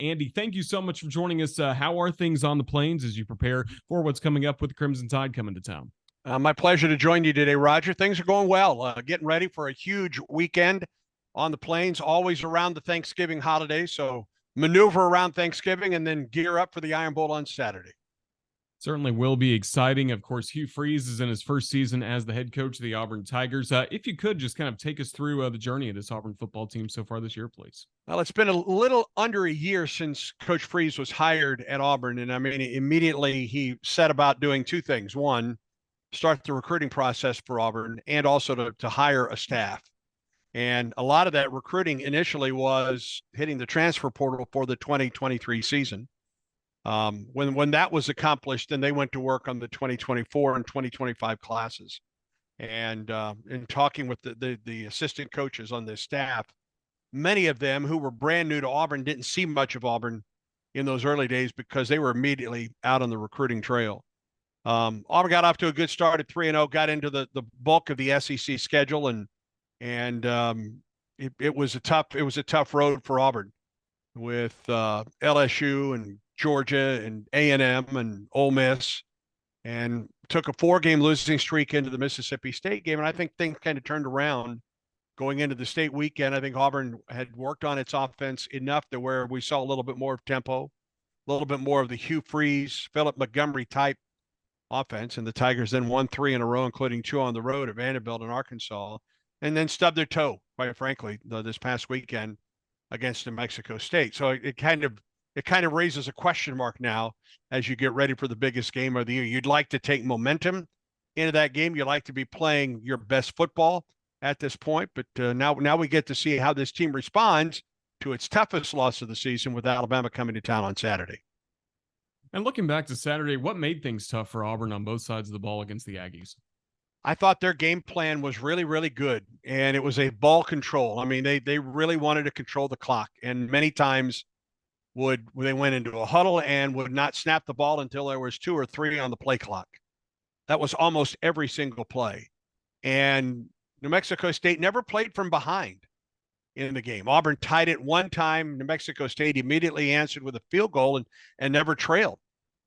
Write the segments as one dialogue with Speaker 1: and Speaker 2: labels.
Speaker 1: Andy, thank you so much for joining us. How are things on the Plains as you prepare for what's coming up with the Crimson Tide coming to town?
Speaker 2: My pleasure to join you today, Roger. Things are going well. Getting ready for a huge weekend on the Plains, always around the Thanksgiving holiday. So maneuver around Thanksgiving and then gear up for the Iron Bowl on Saturday.
Speaker 1: Certainly will be exciting. Of course, Hugh Freeze is in his first season as the head coach of the Auburn Tigers. If you could just kind of take us through the journey of this Auburn football team so far this year, please.
Speaker 2: Well, it's been a little under a year since Coach Freeze was hired at Auburn. And I mean, immediately he set about doing two things. One, start the recruiting process for Auburn and also to hire a staff. And a lot of that recruiting initially was hitting the transfer portal for the 2023 season. When that was accomplished, then they went to work on the 2024 and 2025 classes. And in talking with the assistant coaches on this staff, many of them who were brand new to Auburn didn't see much of Auburn in those early days because they were immediately out on the recruiting trail. Auburn got off to a good start at 3-0, got into the bulk of the SEC schedule, and it was a tough road for Auburn with LSU and Georgia and A&M and Ole Miss, and took a 4-game losing streak into the Mississippi State game. And I think things kind of turned around going into the state weekend. I think Auburn had worked on its offense enough to where we saw a little bit more of tempo, a little bit more of the Hugh Freeze, Philip Montgomery type offense. And the Tigers then won 3 in a row, including 2 on the road at Vanderbilt and Arkansas, and then stubbed their toe, quite frankly, this past weekend against New Mexico State. So it kind of raises a question mark now as you get ready for the biggest game of the year. You'd like to take momentum into that game. You'd like to be playing your best football at this point, but now we get to see how this team responds to its toughest loss of the season with Alabama coming to town on Saturday.
Speaker 1: And looking back to Saturday, what made things tough for Auburn on both sides of the ball against the Aggies?
Speaker 2: I thought their game plan was really, really good, and it was a ball control. I mean, they really wanted to control the clock, and many times they went into a huddle and would not snap the ball until there was 2 or 3 on the play clock. That was almost every single play. And New Mexico State never played from behind in the game. Auburn tied it one time. New Mexico State immediately answered with a field goal and never trailed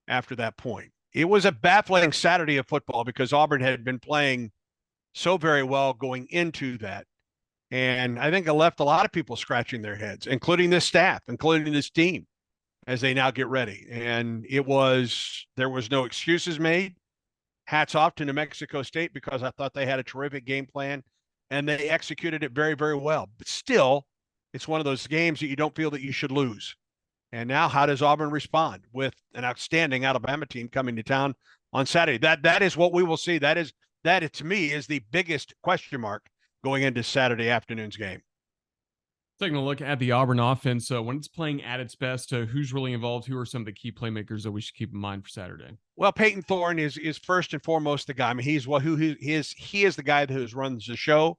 Speaker 2: after that point. It was a baffling Saturday of football because Auburn had been playing so very well going into that. And I think it left a lot of people scratching their heads, including this staff, including this team, as they now get ready. And there was no excuses made. Hats off to New Mexico State because I thought they had a terrific game plan and they executed it very, very well. But still, it's one of those games that you don't feel that you should lose. And now how does Auburn respond with an outstanding Alabama team coming to town on Saturday? That is what we will see. That to me is the biggest question mark going into Saturday afternoon's game.
Speaker 1: Taking a look at the Auburn offense, when it's playing at its best, who's really involved? Who are some of the key playmakers that we should keep in mind for Saturday?
Speaker 2: Well, Peyton Thorne is first and foremost the guy. I mean, he is the guy who runs the show,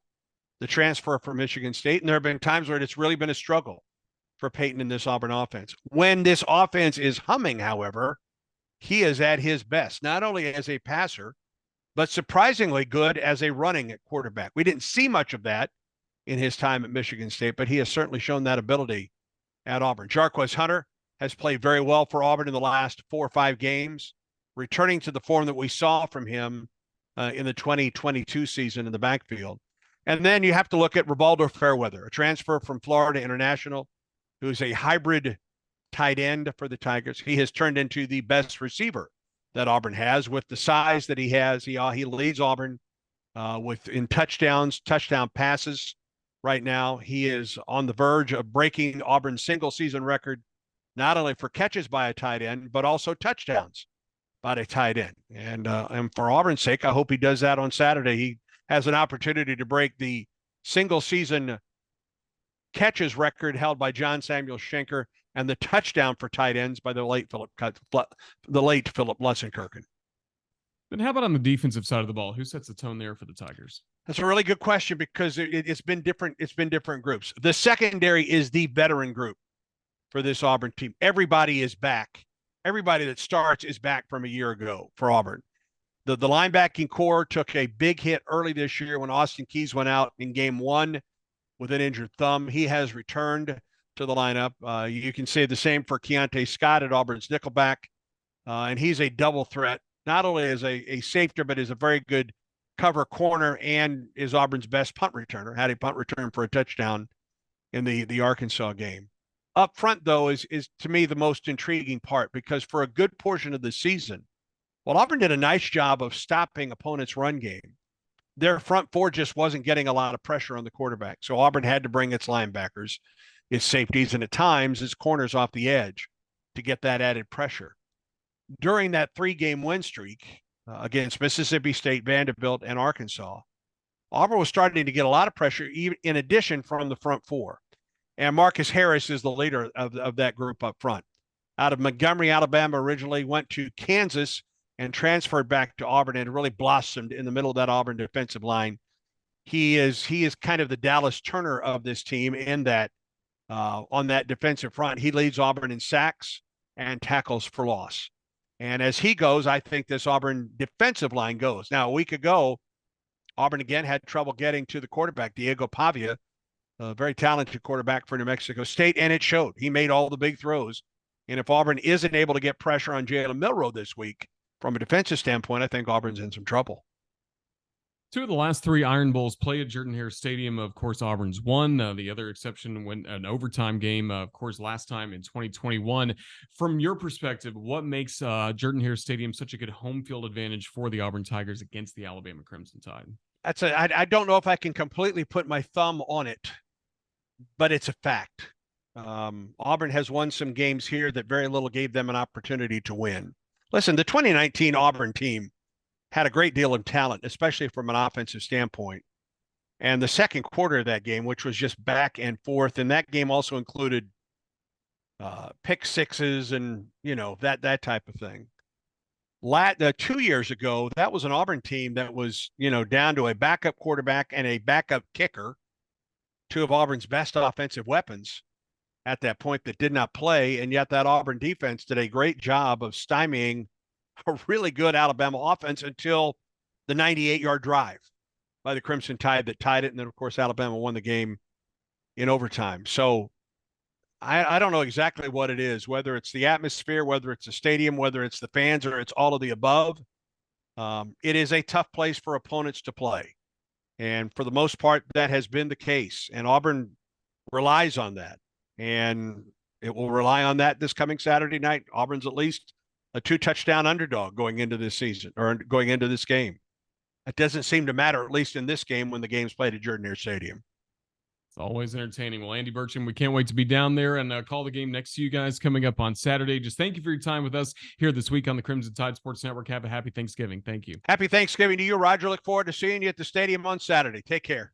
Speaker 2: the transfer from Michigan State, and there have been times where it's really been a struggle for Peyton in this Auburn offense. When this offense is humming, however, he is at his best, not only as a passer, but surprisingly good as a running quarterback. We didn't see much of that in his time at Michigan State, but he has certainly shown that ability at Auburn. Jarquez Hunter has played very well for Auburn in the last 4 or 5 games, returning to the form that we saw from him in the 2022 season in the backfield. And then you have to look at Rivaldo Fairweather, a transfer from Florida International, who's a hybrid tight end for the Tigers. He has turned into the best receiver that Auburn has with the size that he has. He leads Auburn in touchdown passes. Right now, he is on the verge of breaking Auburn's single season record, not only for catches by a tight end, but also touchdowns by a tight end. And for Auburn's sake, I hope he does that on Saturday. He has an opportunity to break the single season catches record held by John Samuel Schenker and the touchdown for tight ends by the late Philip Lessenkirchen.
Speaker 1: But how about on the defensive side of the ball? Who sets the tone there for the Tigers?
Speaker 2: That's a really good question because it's been different. It's been different groups. The secondary is the veteran group for this Auburn team. Everybody is back. Everybody that starts is back from a year ago for Auburn. The linebacking core took a big hit early this year when Austin Keys went out in game 1 with an injured thumb. He has returned. to the lineup. You can say the same for Keontae Scott at Auburn's nickelback. And he's a double threat, not only as a safety, but as a very good cover corner and is Auburn's best punt returner. Had a punt return for a touchdown in the Arkansas game. Up front, though, is to me the most intriguing part, because for a good portion of the season, well, Auburn did a nice job of stopping opponents' run game. Their front four just wasn't getting a lot of pressure on the quarterback. So Auburn had to bring its linebackers, its safeties, and at times its corners off the edge to get that added pressure. During that 3-game win streak against Mississippi State, Vanderbilt, and Arkansas, Auburn was starting to get a lot of pressure, even in addition from the front four. And Marcus Harris is the leader of that group up front. Out of Montgomery, Alabama, originally went to Kansas and transferred back to Auburn and really blossomed in the middle of that Auburn defensive line. He is kind of the Dallas Turner of this team in that on that defensive front. He leads Auburn in sacks and tackles for loss. And as he goes, I think this Auburn defensive line goes. Now, a week ago, Auburn again had trouble getting to the quarterback, Diego Pavia, a very talented quarterback for New Mexico State, and it showed. He made all the big throws. And if Auburn isn't able to get pressure on Jalen Milroe this week, from a defensive standpoint, I think Auburn's in some trouble.
Speaker 1: 2 of the last 3 Iron Bowls played at Jordan-Hare Stadium. Of course, Auburn's won. The other exception went an overtime game, of course, last time in 2021. From your perspective, what makes Jordan-Hare Stadium such a good home field advantage for the Auburn Tigers against the Alabama Crimson Tide?
Speaker 2: I don't know if I can completely put my thumb on it, but it's a fact. Auburn has won some games here that very little gave them an opportunity to win. Listen, the 2019 Auburn team had a great deal of talent, especially from an offensive standpoint. And the second quarter of that game, which was just back and forth, and that game also included pick sixes and, that type of thing. 2 years ago, that was an Auburn team that was, down to a backup quarterback and a backup kicker, 2 of Auburn's best offensive weapons at that point that did not play. And yet that Auburn defense did a great job of stymieing a really good Alabama offense until the 98-yard drive by the Crimson Tide that tied it. And then, of course, Alabama won the game in overtime. So I don't know exactly what it is, whether it's the atmosphere, whether it's the stadium, whether it's the fans, or it's all of the above. It is a tough place for opponents to play. And for the most part, that has been the case. And Auburn relies on that. And it will rely on that this coming Saturday night. Auburn's at least a 2-touchdown underdog going into this season, or going into this game. It doesn't seem to matter, at least in this game, when the game's played at Jordan-Hare Stadium.
Speaker 1: It's always entertaining. Well, Andy Burcham, we can't wait to be down there and call the game next to you guys coming up on Saturday. Just thank you for your time with us here this week on the Crimson Tide Sports Network. Have a happy Thanksgiving. Thank you.
Speaker 2: Happy Thanksgiving to you, Roger. Look forward to seeing you at the stadium on Saturday. Take care.